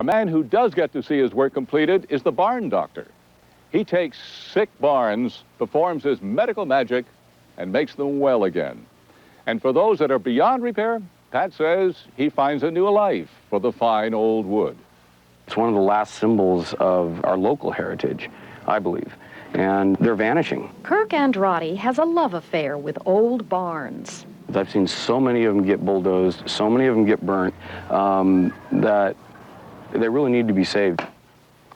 A man who does get to see his work completed is the barn doctor. He takes sick barns, performs his medical magic, and makes them well again. And for those that are beyond repair, Pat says he finds a new life for the fine old wood. It's one of the last symbols of our local heritage, I believe, and they're vanishing. Kirk Andrade has a love affair with old barns. I've seen so many of them get bulldozed, so many of them get burnt, that they really need to be saved.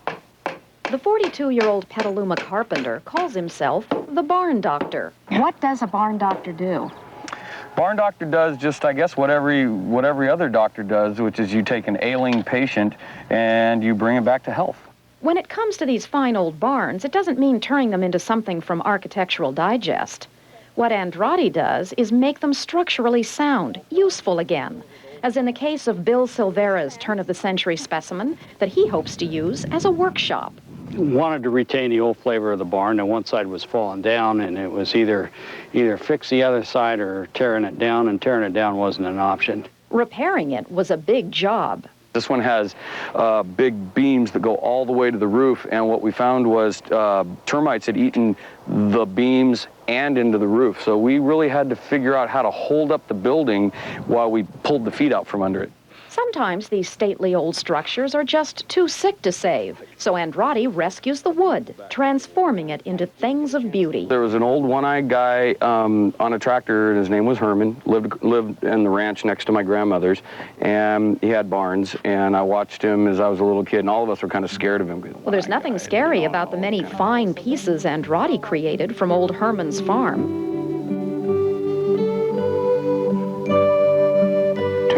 The 42-year-old Petaluma carpenter calls himself the barn doctor. What does a barn doctor do? Barn doctor does just, I guess, what every other doctor does, which is you take an ailing patient and you bring him back to health. When it comes to these fine old barns, it doesn't mean turning them into something from Architectural Digest. What Andrade does is make them structurally sound, useful again, as in the case of Bill Silvera's turn-of-the-century specimen that he hopes to use as a workshop. Wanted to retain the old flavor of the barn, and one side was falling down, and it was either fix the other side or tearing it down, and tearing it down wasn't an option. Repairing it was a big job. This one has big beams that go all the way to the roof, and what we found was termites had eaten the beams and into the roof. So we really had to figure out how to hold up the building while we pulled the feet out from under it. Sometimes these stately old structures are just too sick to save, so Andrade rescues the wood, transforming it into things of beauty. There was an old one-eyed guy on a tractor, and his name was Herman, lived in the ranch next to my grandmother's, and he had barns, and I watched him as I was a little kid, and all of us were kind of scared of him. Well, there's nothing scary about the many fine pieces Andrade created from old Herman's farm.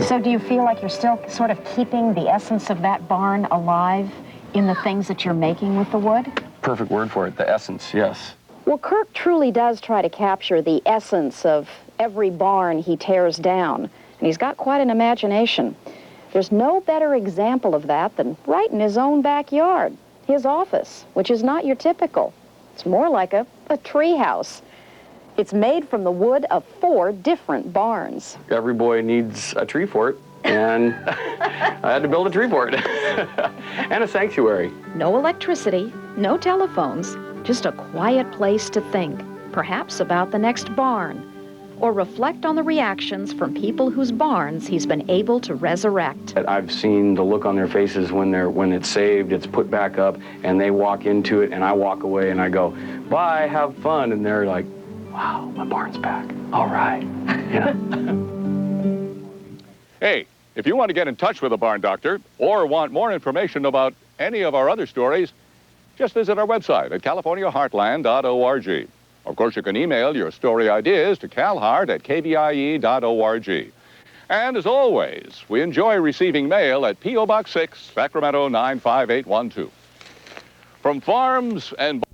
So do you feel like you're still sort of keeping the essence of that barn alive in the things that you're making with the wood? Perfect word for it, the essence, yes. Well, Kirk truly does try to capture the essence of every barn he tears down, and he's got quite an imagination. There's no better example of that than right in his own backyard, his office, which is not your typical. It's more like a tree house. It's made from the wood of 4 different barns. Every boy needs a tree fort, and I had to build a tree fort and a sanctuary. No electricity, no telephones, just a quiet place to think, perhaps about the next barn, or reflect on the reactions from people whose barns he's been able to resurrect. I've seen the look on their faces when it's saved, it's put back up, and they walk into it, and I walk away, and I go, bye, have fun, and they're like, wow, my barn's back. All right. Yeah. Hey, if you want to get in touch with the barn doctor or want more information about any of our other stories, just visit our website at californiaheartland.org. Of course, you can email your story ideas to calhart@kvie.org. And as always, we enjoy receiving mail at P.O. Box 6, Sacramento 95812. From farms and